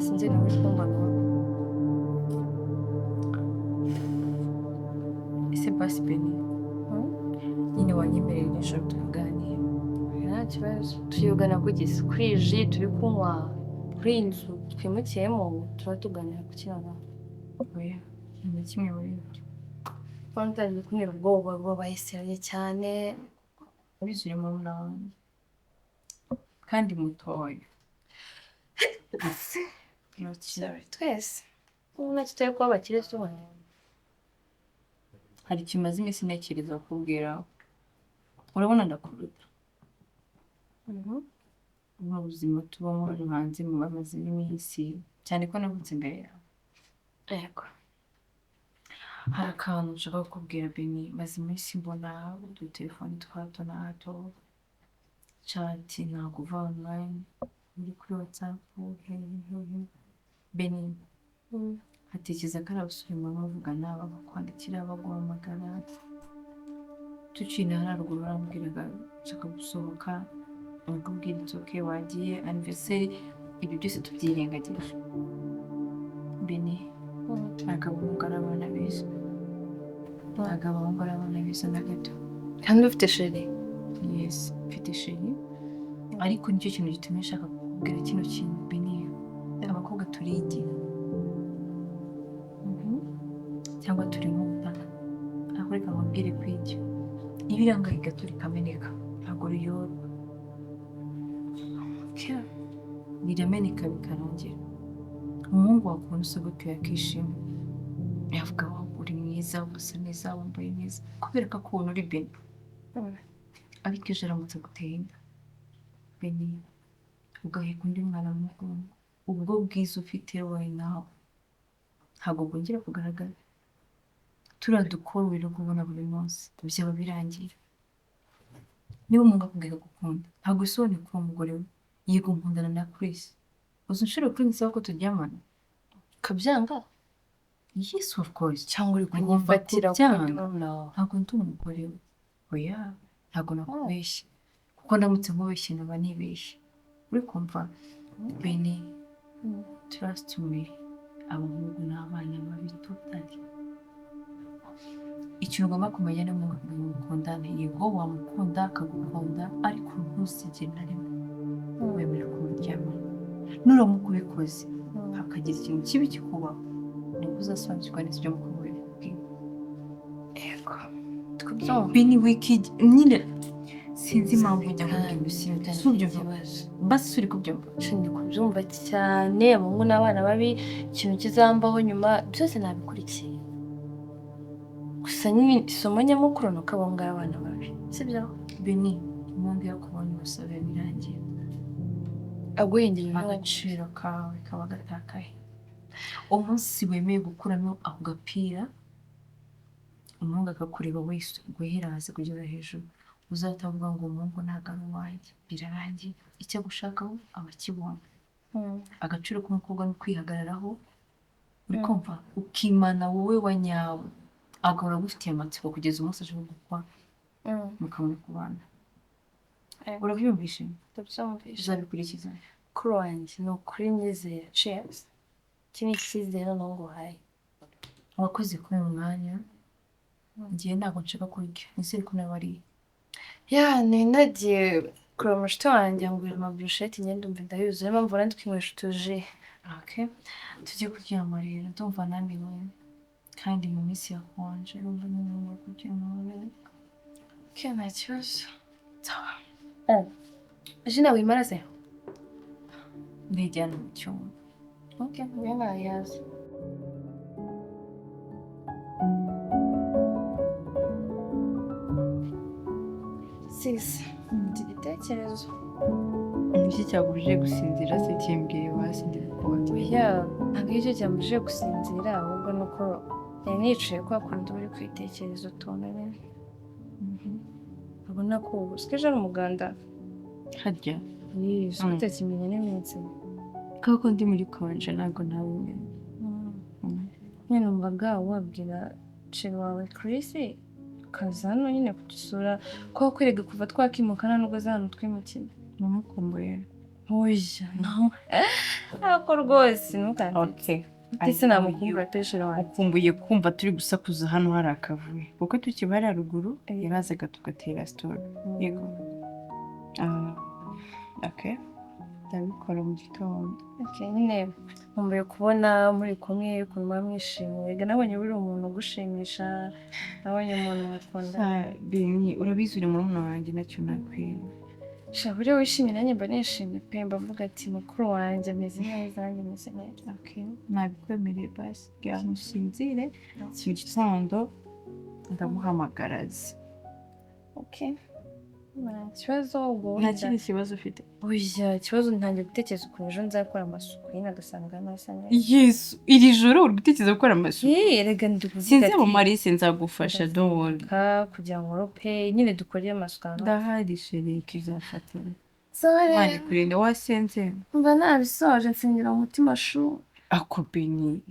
sinzi nawe kumbona. Ese basi Beni nyine wanyemereye nijoro tukaganira. Nta kibazo tuyugana kugeza kuri ji turi kunywa kuri iyi nzu twimukiyemo tuba tuganira ku kintu. Oya nta kimwe muri ibyo. Ntangiye kumera ubwoba bwabayeseranye cyane. Ubizi uri murumuna wanjye kandi mutoya. Sorry, twese ubona tutari kuba abakire tubona. Hari ikimaze iminsi ntekereza kukubwira. Urabona ndakuruta. Mu buzima tubamo hano hanze mu bamaze n'iminsi cyane ko navutse imbere yawe. Yego. Hari akantu nshaka kukubwira Beni, maze iminsi mbona udutelefoni twa hato na hato, chat ntabwo uva online, uri kuri WhatsApp, Beni, hatekereza ko ari abasore muba muvugana bakwandikira baguhamagara, tuciye na haruguru barambwiraga nshaka gusohoka, bakubwira it's okay wagiye anniversary, ibyo byose tubyirengagije. Beni, ntabwo abahungu ari abana beza. Ntabwo abahungu ari abana beza na gato. Kandi ufite chérie? Yes, mfite chérie. Ariko nicyo kintu gitumye nshaka kukubwira kino kintu Beni. Abakobwa turigira. Cyangwa turi mu butaka. Ariko reka nkubwire kw'ibyo. Ibiranga bigaturika ameneka. Ntabwo riyorwa. Birameneka bikarangira. Umuhungu wakunda usa gutyo yakishima. Yavuga ngo uri mwiza, usa neza, wambaye neza. Kubera ko akubona uri Beni. Ariko ejo aramutse aguteye inda. Beni, ugaheka undi mwana mu mugongo. Ubwo bwiza ufite wowe nawe ntabwo bwongera kugaragara. Turiya dukora wirirwa ubona buri munsi byaba birangira. Niba umuntu akubwira gukunda ntabwo bisobanuye ko uwo mugore we yiga nkundana na Chris. Uzi inshuro kuri nsaba ko turyamana Kabyanga? Yes of course. Cyangwa uri kunyifatira ntabwo ndi umugore we. Oya ntabwo nakubeshye kuko ndamutse nkubeshye naba nibeshye. Uri kumva Beni, trust me, abahungu n'abana babi totally. Ikintu ugomba kumenya ni umuntu mukundana, yego wamukunda akagukunda ariko ntuzigere na rimwe wemera kumuryamana. Nuramuka ubikoze hakagira ikintu kibi kikubaho nibwo uzasobanukirwa neza ibyo mukuru we yakubwiye. Yego. Beni wikid nyine sinzi impamvu njya kubwira subyo basi uri kubyumva. Ndi kubyumva cyane, abahungu n'abana babi, ikintu kizambaho nyuma byose nabikurikiye. Gusa nyine isomo nyamukuru ni uko abahungu ari abana babi, sibyo? Beni, impamvu yo kubona ubusabe birangiye. Aguhindurira agaciro kawe kaba gatakaye. Umunsi wemeye gukuramo ako gapira, umuhungu akakureba wese guhera hasi kugera hejuru, uzatavuga ngo umuhungu ntabwo ari uwanjye. Birarangiye. Icyo gushakaho abakibona. Agaciro k'umukobwa ni kwihagararaho, uri kumva ukimana wowe wa nyawe, agahora agufitiye amatsiko kugeza umunsi aje gukwa mukamenya kubana. Urabyumvishe? Ndabyumvishe. Uzabikurikiza? Kuri wanjye ni ukuri myizere. Cheers. Iki ni icyizere n'uguhaye. Wakoze kuri uyu mwanya. Ngiye ntabwo nshaka kurya. Nizere ko nawe ari. Nagiye kureba mushiki wanjye ngurira amaburusheti ngenda ndumva ndayuzuye, niyo mpamvu nari twinywesha utuje. Okay. Tujye kuryama rero. Ndumva naniwe. Kandi mu minsi yakonje urumva naniwe kuryama. Okay, nta kibazo. Jina wimara se? Ndijyana mu cyumba. Okay, njye nayazi. Sisi, mfite igitekerezo. Iki cyagurije gusinzira se kimbwiye basi ndikubona. Oya, ntabwo icyo cyambujije gusinzira, ahubwo ni uko nari nicaye kwa kundi uri kwitekereza utuntu nyine. Urabona ko ubu sikeje ari umuganda. Harya? Yes, utakimenye n'iminsi. Kako ndi muri konje ntabwo nabimenye. Nyine numvaga wabwira chere wawe Chris kaza hano nyine kudusura ko kwirega kuva twakimukana nubwo za hano twimukina. Namukumbuye. Oya, Ako rwose ntukanze. Okay. Ese namukumbura peshera wanjye. Akumbuye kumva turi gusakuza hano hari akavuyo. Kuko tukibari haruguru yarazaga tugatera story. Yego. Okay. Ndabikora mu gitondo. Okay, nyine nkumbuye kubona muri kumwe ukuntu muba mwishimiye. Ega nabonye buri umuntu ugushimisha, nabonye umuntu wakunda. Bini, urabizi uri murumuna wanjye nacyo nakwiye. Shabure wishimye nanjye mba nishimye pe mbavuga ati mukuru wanjye ameze neza nanjye meze neza. Okay. Nabikwemereye basi. Gana usinzire. Mu gitondo ndamuhamagaraza. Okay. Nta kibazo ubwo Nta kindi kibazo ufite. oya ikibazo ntangiye gutekereza ukuntu ejo nzakora amasuku nyine agasanga nasa neza. Yesu, iri joro uri gutekereza gukora amasuku. Erega ndikuvuga Sinzi abo Marise nzagufasha don't worry. kugira ngo rope nyine dukore amasuku hano. Ndahari sheri kizafatira. Sore. Mani kurinde wasenze. Mba nabisoje nsengera umutima shu. Ako Beni.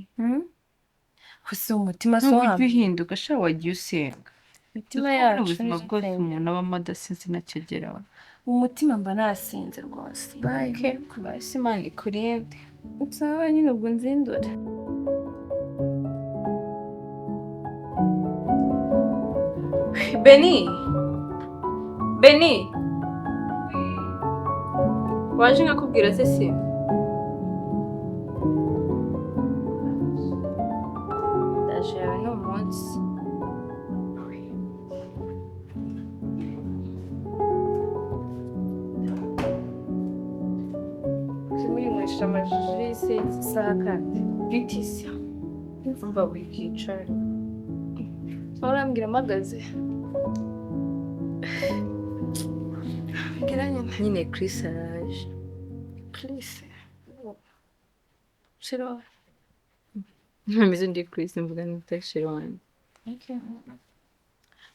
Hose umutima so Nubwo hamwe. bihinduka sha wagiye usenga. Umutima yacu ubuzima bwose umuntu aba adasinze nakigeraho. umutima mba nasinze rwose. Bye. Okay, basi Imana ikurinde. Nsaba nyine ubwo nzindure. Beni. Beni. Waje nkakubwira se si? Ndaje yawe ni umunsi. Zimurinywesha amajisi isaha kandi. Bitisi. Umva wikicara. Urambwira mpagaze. Nyine Chris araje. Chris. Shiro. Ntameze ndi Chris mvuga ni sheri wanjye. Okay.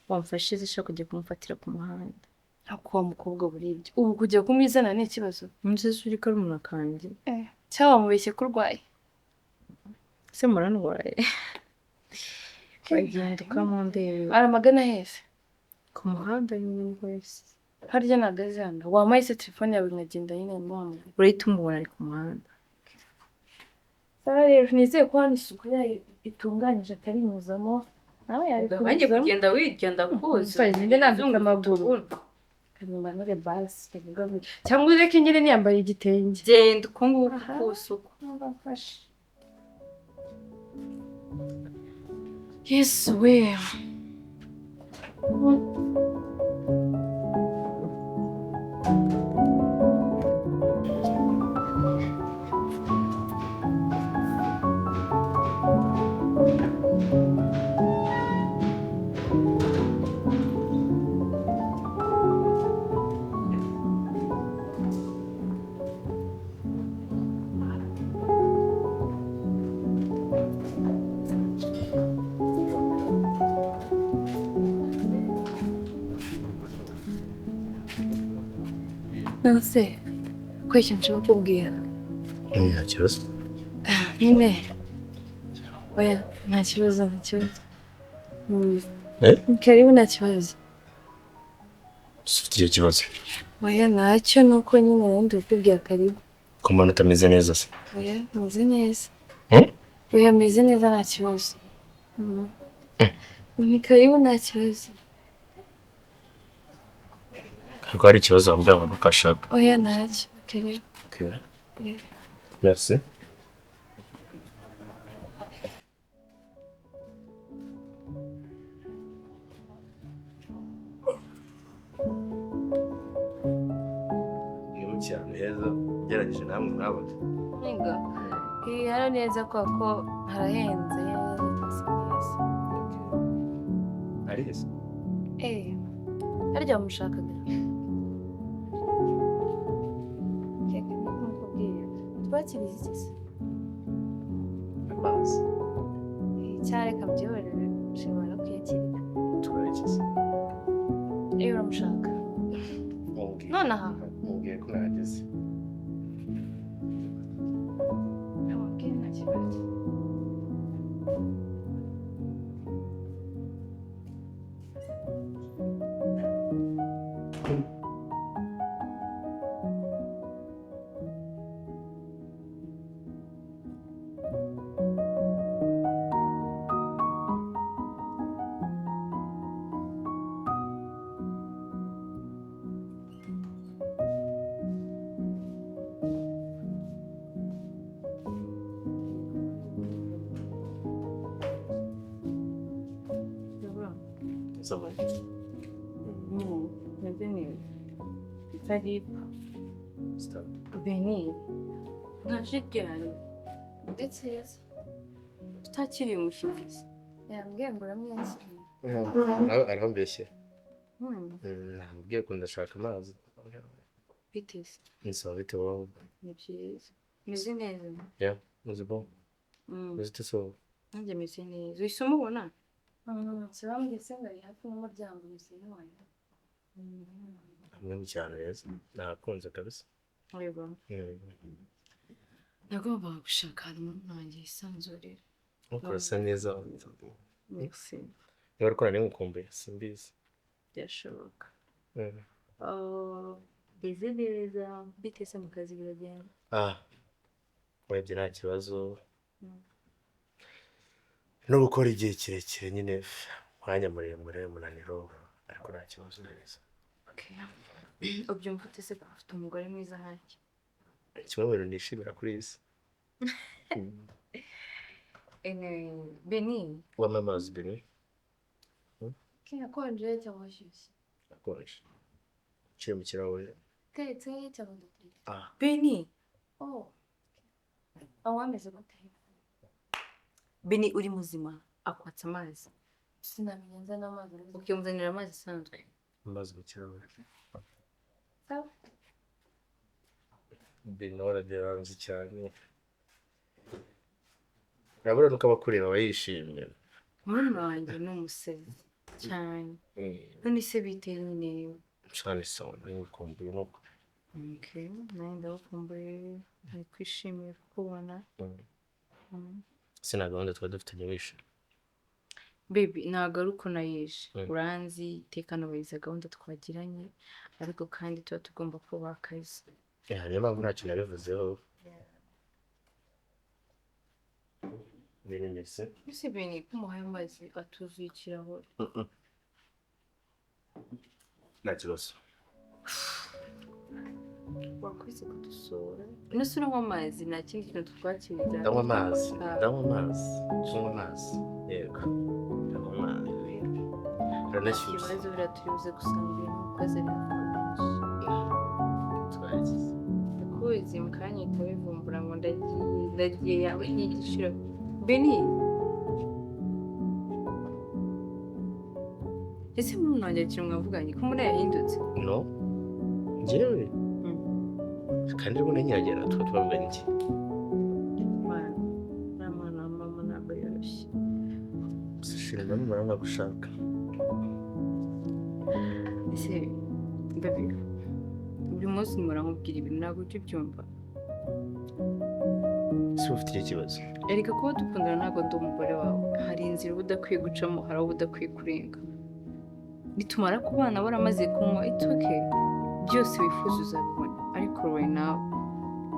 Wamfashe zishaka kujya kumufatira ku muhanda. Ako mukobwa buribyo. Ubu kujya kumwizana ni ikibazo. Nzi uri ko ari umuntu kanjye. Cyangwa mubeshye kurwaye. Se muranwaye. Bagenda ukamundeba. Aramagana hese. Ku muhanda nyine wese. Harya nagaze hano. Wampaye se telefone yawe nkagenda nyine muhamagara. Urahita umubona ari ku muhanda. Sara rero nizeye ko hano isuku yayo itunganyije atari inyuzamo. Nawe yari Bagiye kugenda wirya ndakuzi. Njye nanditse amaguru. Kanimbanure basi. Cyangwa ureke nyine niyambaye igitenge. Genda uko nguko kusuku. Mbafashe. Yesu we. Nose, kweki nshobora kubwira. Nta kibazo. Nyine. Oya, nta kibazo, nta kibazo. Karibu nta kibazo. Ufite icyo kibazo. Oya, ntacyo nuko nyine ndi kukubwira karibu. Ko mbona utameze neza se? Oya, meze neza. Oya, meze neza nta kibazo. Ni karibu nta kibazo. Ko hari ikibazo wambwira ngo ntukashaka. Oya, ntacyo. Karibu. Okay. Merci. Cyane heza gerageje namwe mwabona. Niga. Hano neza koko harahenze. Ari heza. Harya mushakaga. Reka nkubwire. Twakiriye iki se? Amazi. Cyareka byorere ushobora kwiyakira. Turakize. Uramushaka. Nonaha. Mubwiye ko nageze. Namubwiye nta kibazo. Sawa. Meze neza. Utari Stop. Beni. Ntaje ryari. ndetse yeza Utakiri umushyitsi. yambwiye ngo uramwakiriye. Nawe arambeshye. Hmm. Nambwiye ko ndashaka amazi. Biteze. Nisaba bite wowe? Ni byiza. Meze neza. Yeah, c'est bon. Meze so. Nanjye meze neza. Uhise umubona? Sibambwiye se ngo ari hafi n'umuryango muzehe wanjye. Hamwe cyane neza. Nakunze kabisa. Yego. Nagombaga gushaka ahantu nanjye hisanzurira. Ukurasa neza. Merci. Niba ariko nanimukumbuye simbizi. Byashoboka. Meze neza. Biteze mu kazi biragenda. Webye nta kibazo. No gukora igihe kirekire nyine mwanya muremure umunaniro ariko nta kibazo neza. Okay. Ubyumva ute se ko ufite umugore mwiza nkanjye? Kimwe mu bintu nishimira kuri isi. Beni. Wamamaza Beni? Akonje cyangwa ashyushye? Akonje. Kiri mu kirahure. Tetse cyangwa ndatetse? Beni. Wameze gute? Beni uri muzima akwatsa amazi. Sinamenye nzana amazi. Ukimuzanira amazi asanzwe. Amazi mu kirahure. Sawa. Beni waraderanze cyane. Urabona nuko abakureba bayishimye. Murumuna wanjye ni umusazi cyane. None se biteye nyine. Cyane sawa n'ukumbuye nuko. Okay, nawe ndabakumbuye ari kwishimira kukubona. Sina gahunda twari dufitanye wishe. Baby, ntabwo ari uko nayishe. Uranzi iteka nubahiriza gahunda twagiranye ariko kandi tuba tugomba kubaha akazi. Niyo mpamvu nta kintu nabivuzeho. Beni mbese? Ese Beni kumuhaye amazi atuzuye ikirahure. Nta kibazo. Wakwise kudusura. Nese uranywa amazi nta kindi kintu twakiriza. Ndanywa amazi. Tunywa amazi. Yego. Ndanywa amazi. Uranashyushye. Ikibazo buriya turi buze gusanga ibintu ukoze twagize. Ndakuzi mu kanya uhita wivumbura ngo ndagiye yawe n'igiciro. Beni. Ese murumuna wanjye akiri mwavuganye ko muri yahindutse? No. Njyewe? Kandi rero nyiragera twavuganye iki? Mwana wa mama ntabwo yoroshye. Sishimira n'umwana nagushaka. Ese baby, buri munsi muramubwira ibintu ntabwo ujya ubyumva. Si ufite icyo kibazo? Erega kuba dukundana ntabwo ndi umugore wawe. Hari inzira uba udakwiye gucamo, hari aho udakwiye kurenga. Nitumara kubana waramaze kunywa, it's okay. Byose wifuza uzabibona. Ariko right now,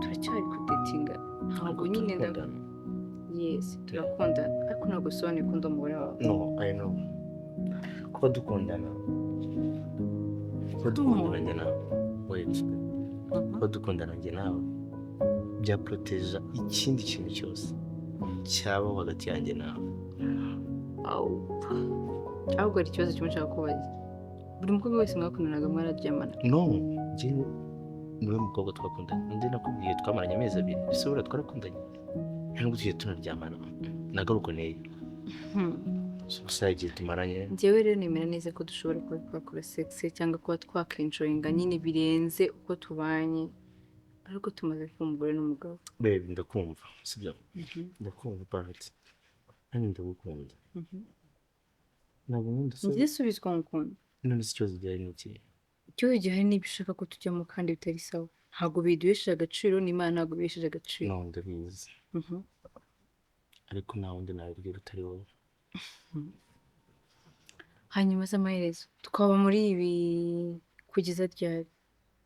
turacyari kudatinga. Ntabwo nyine ndakundana. Yes, turakundana. Ariko ntabwo usobanuye ko ndi umugore wawe. No, I know. Kuba dukundana. Kuba dukundana njye nawe. Wait. Kuba dukundana njye nawe. Byaproteja ikindi kintu cyose cyabaho hagati yanjye nawe. Ahubwo hari ikibazo kimwe nshaka kubaza. Buri mukobwa wese mwakundanaga mwararyamana? No, njye niwe mukobwa twakundanye. Ndi nakubwiye twamaranye amezi 2. Ese buriya twarakundanye? Ntabwo tugiye tunaryamana. Nagaruko neye. Gusa igihe tumaranye. Njyewe rero nemera neza ko dushobora kuba twakora sex cyangwa kuba twakenjoyinga nyine birenze uko tubanye. Ariko tumaze kuba umugore n'umugabo. Baby, ndakumva. Sibyo? Ndakumva parati. Kandi ndagukunda. Ntabwo nkunda se. Njye subizwa ngukunda. None se ikibazo gihari ni iki? Ikibazo gihari niba ushaka ko tujyamo kandi bitari sawa. Ntabwo biduhesheje agaciro n'Imana ntabwo bihesheje agaciro. No, ndabizi. Ariko nta wundi nabibwira utari wowe. Hanyuma z'amaherezo twaba muri ibi kugeza ryari?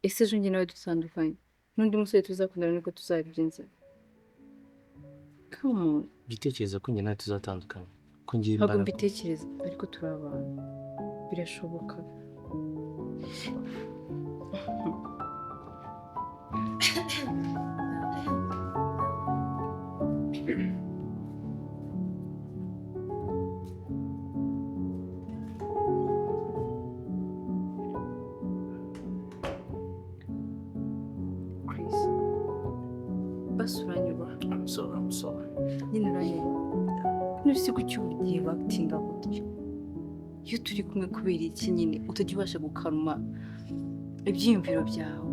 Ese ejo njye nawe dutandukanye n'undi musore tuzakundana niko tuzabigenza? Come on. Gitekereza ko njye nawe tuzatandukana. Ko ngiye Ntabwo imbaraga. mbitekereza ariko turi abantu. Birashoboka. wawe. nyine urareba n'usi ku cyugiye batinda gutyo iyo turi kumwe kubera iki nyine utajya ubasha gukaruma ibyiyumviro byawe.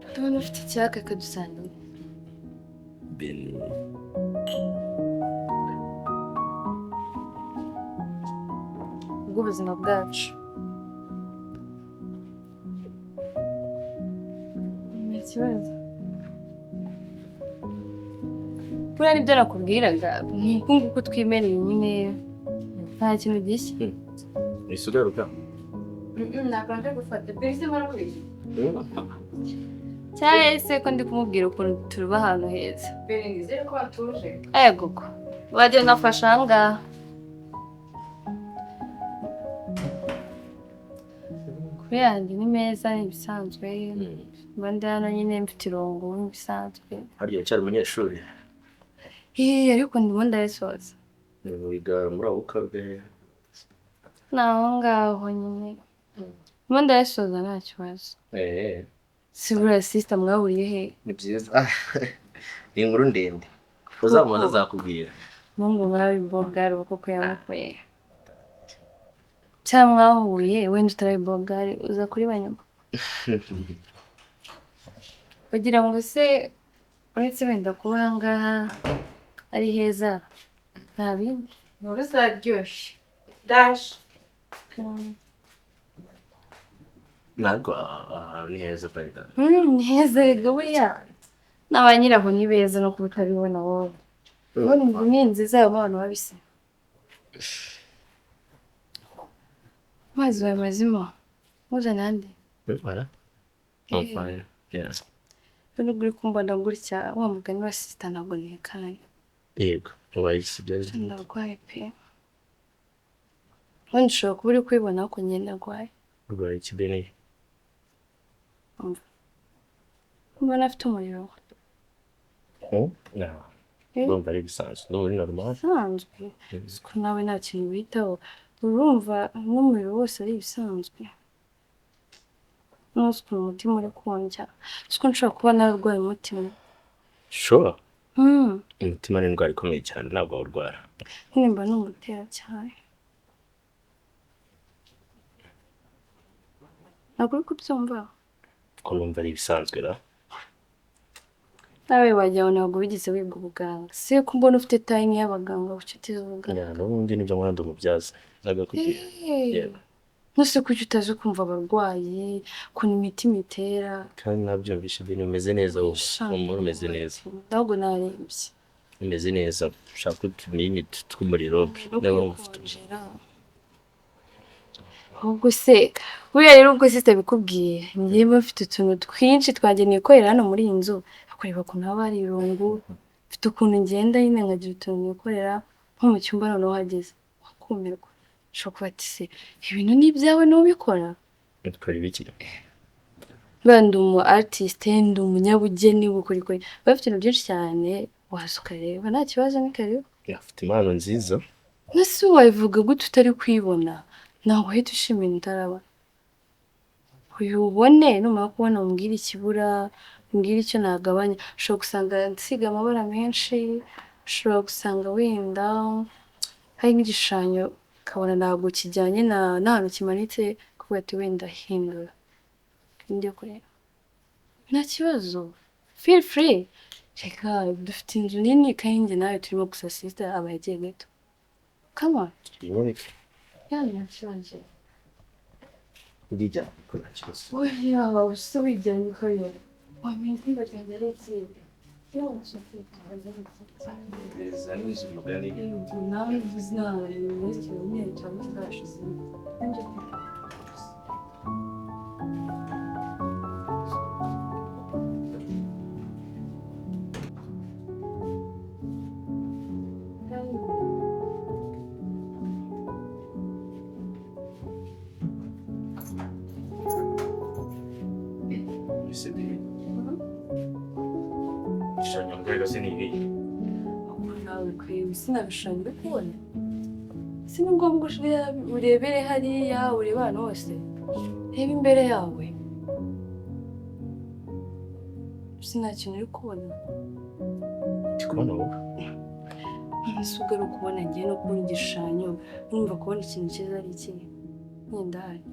Ndabona ufite icyaka akadusangira. Beni. Ubw'ubuzima bwacu. Nta kibazo. Buriya nibyo nakubwiraga, ni uku nguku twimereye nyine nta kintu gishya. Ese ugaruka? Ntabwo nje gufata mbese barakuriye. Cyangwa se ko ndi kumubwira ukuntu turuba ahantu heza. Birangiye ko watuje. Ego ko. Wajya unafasha aha ngaha. Kuri yanjye ni meza ni ibisanzwe. Mbandi hano nyine mfite irungu n'ibisanzwe. Harya cyari umunyeshuri? Ariko ndimo ndayisoza. Wiga muri abo kabe? Naho ngaho nyine. Ndimo ndayisoza nta kibazo. Si buriya sisita mwahuriye he? Ni byiza. Ni inkuru ndende. Uzamubona azakubwira. Mungu mwabibogari kuko yamukuye. Cyangwa mwahuye wenda utarabibogari uza kuri banyuma. Bagira ngo se uretse wenda kuba ngaha ari heza nta bindi. Inkuru zaryoshye. Dash. Ntabwo ni heza bayida. Ni heza rega buriya. N'aba nyiraho ni beza no kuba utabibona wowe. Ubona inzu ni nziza abantu babise. Amazi wawe mazima. Muzana andi. Voilà. I'm fine. Yeah. Bino guri kumbona gutya wa mugani wa sister ntabwo ntekanye. Yego. Ubaye ikibyaje. Ndarwaye pe. Wenda ushobora kuba uri kwibona ko njye ndarwaye. Ubaye ikibene. Mbona afite umuriro. No. Urumva ari bisanzwe. N'ubu ni normal. Bisanzwe. Ko nawe nta kintu witaho. Urumva n'umuriro wose ari ibisanzwe. N'uko umutima uri kongera. Siko nshobora kuba narwaye umutima. Sure. Umutima ni indwara ikomeye cyane ntabwo urwara. Nimba n'umutera cyane. Ntabwo uri kubyumva. Ko numva ari ibisanzwe ra. Nawe wajya ntabwo wigeze wiga ubuganga. Si ko mbona ufite time y'abaganga ubucuti z'ubuganga. N'ubundi nibyo mwanda umubyaza. Nagakubwira. Yego. Nuse kuki utazi kumva abarwayi, kuntu imitima itera. Kandi nabyumvishe ibintu bimeze neza wowe. Umuntu umeze neza. Ntabwo narebye. Bimeze neza. Ushaka utumini tw'umuriro. Ndabona ufite. Ubwo se buriya rero ubwo sister bikubwiye ngiye bafite utuntu twinshi twageneye korera hano muri iyi nzu akureba ukuntu haba hari irungu mfite ukuntu ngenda nyine nkagira utuntu nikorera nko mu cyumba noneho hageze wakumirwa ushobora kuba ati se ibintu ni ibyawe n'ubikora Utwara ibiki? Ndi umu artist ndi umunyabugeni bukorikori bafite ibintu byinshi cyane waza ukareba nta kibazo ni karibu Afite impano nziza. Nase wabivuga gute utari kwibona ntabwo uhita ushimira utaraba uyubone numara kubona umbwira ikibura umbwira icyo nagabanya ushobora gusanga nsiga amabara menshi ushobora gusanga wenda hari nk'igishushanyo ukabona ntabwo kijyanye n'ahantu kimanitse kuko ati wenda hindura ndi kureba nta kibazo feel free reka dufite inzu nini kandi njye nawe turimo gusa sister aba yagiye gato come on nta kibazo Ndijya kora kibazo. oya usa wijyanye ukayo wamenye ko bagenda ari ikindi Neza n'izo mugari. nawe uvuze nawe n'icyo nyine cyangwa cyashize si ni ngombwa urebere hariya ureba ahantu hose reba imbere yawe si nta kintu uri kubona ndi kubona wowe ese ubwo ari ukubona ngiye no kubona igishushanyo numva kubona ikintu cyiza ari iki nk'indahari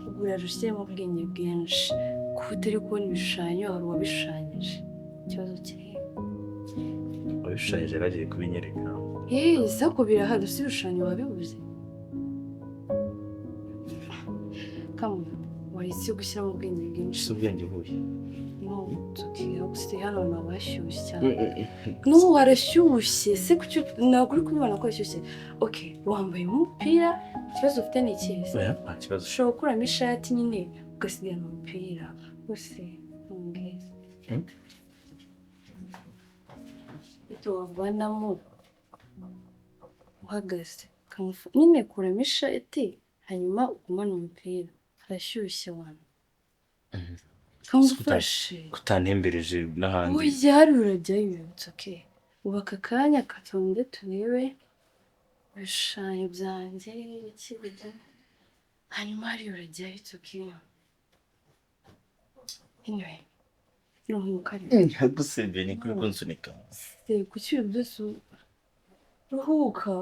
ubwo urarushyiremo ubwenge bwinshi kuba utari kubona ibishushanyo hari uwabishushanyije ikibazo kiri wabishushanyije yaragiye kubinyereka sako birahari si ibishushanyo wabibuze kamwe wahise gushyiramo ubwenge bwinshi si ubwenge buye tukira gusa hano ntabwo hashyushye cyane n'ubu warashyushye se kuki ntabwo uri kubibona ko hashyushye wambaye umupira ikibazo ufite ni ikihe nta kibazo ushobora gukuramo ishati nyine ugasigana umupira gusa ntubwize icyo wavanamo uhagaze nyine kuramo ishati hanyuma ugumane umupira harashyushye wana kamufashe kutantembereje n'ahandi oya hari urajyayo ubaka akanya katonde turebe ibishushanyo byanjye ikibijya hanyuma hari urajyayo tukiyo anyway ruhuka gusebye ni kuri kunsunika kuki ibintu byose ruhuka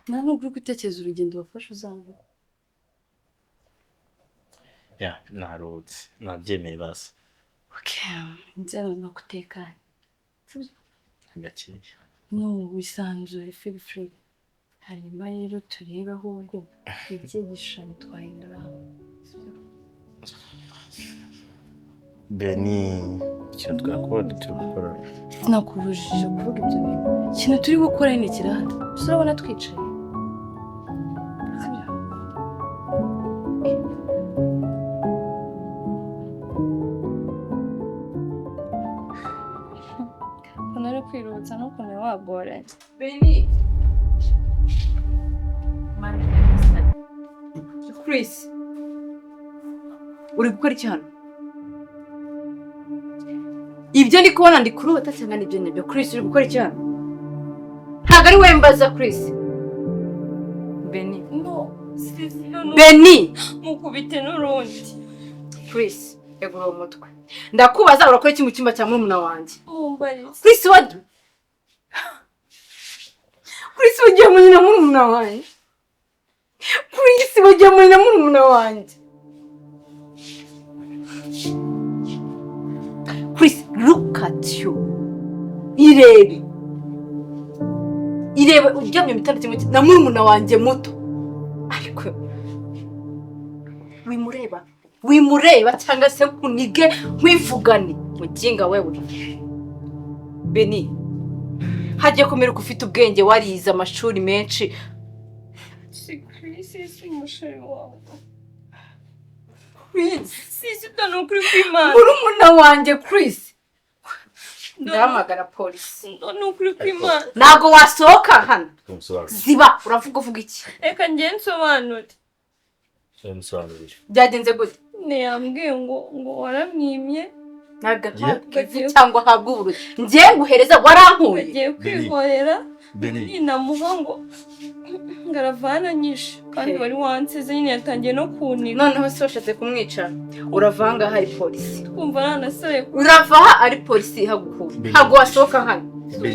nta nubwo uri gutekereza urugendo wafashe uzambuka naruhutse nabyemeye basi nzero no gutekanya gakeya wisanzure feel free hanyuma rero turebe ahubwo iby'igishushanyo twahindura Beni ikintu twakora turi gukora sinakubujije kuvuga ibyo bintu ikintu turi gukora ni kirahari gusa urabona twicaye kwirutsa n'ukuntu wagoranye Beni Chris uri gukora iki hano ibyo ndi kubona ndi kurota cyangwa nibyo nibyo Chris uri gukora iki hano ntabwo ari wembaza Chris Beni Beni mukubite n'urundi Chris egura umutwe ndakubaza urakora iki mu cyumba cya murumuna wanjye mumbarize Chris wadu Chris wagiye muri na murumuna wanjye Chris wagiye muri na murumuna wanjye Chris look at you irebe uryamye mu gitanda kimwe na murumuna wanjye muto ariko wimureba cyangwa se kunige nkwivugane muginga wewe Beni hagiye kumera ko ufite ubwenge warize amashuri menshi si Chris si umusheri wawe Chris si utanukuri kw'Imana murumuna wanjye Chris ndahamagara polisi nukuri kw'Imana ntabwo wasohoka hano ziba uravuga iki reka njye nsobanure byagenze gute ntiyambwiye ngo waramwimye cyangwa habwa uburozi ngiye nguhereza warampuye agiye kwihorera ninamuha ngo ngaravana nyinshi kandi wari wansize nyine yatangiye no kunira noneho se washatse kumwica uravanga hari polisi twumva nanasaye uravaha ari polisi ihagukuye ntabwo wasohoka hano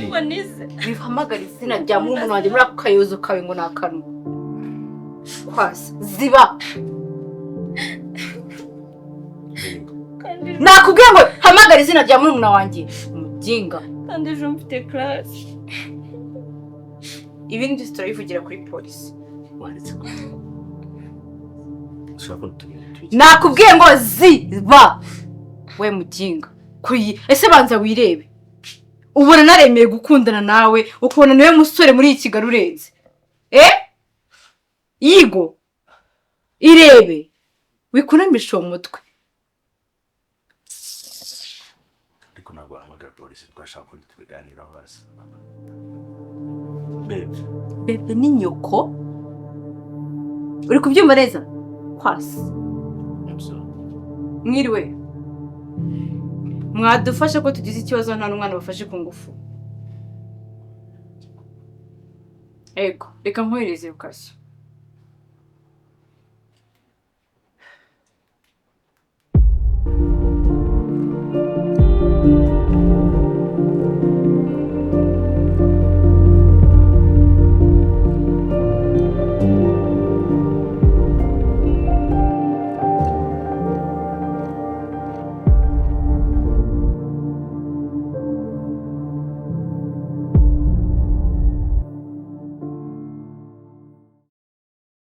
ubonize bihamagara izina rya murumuna wanjye muri ako kayozo kawe ngo ni akanwa kwasa ziba nakubwiye ngo hamagara izina rya murumuna wanjye umuginga kandi ejo mfite class ibindi byose turabivugira kuri polisi nakubwiye ngo ziba we muginga ese banza wirebe ubona naremeye gukundana nawe ukubona niwe musore muri iyi Kigali urenze yigo irebe wikunamisha uwo mutwe ariko ntabwo wahamagara polisi twashaka ko tubiganiraho hasi bebe ni nyoko uri kubyumva neza kwasi mwiriwe mwadufashe ko tugize ikibazo nta n'umwana bafashe ku ngufu. Ego, reka nkohereze ukashya.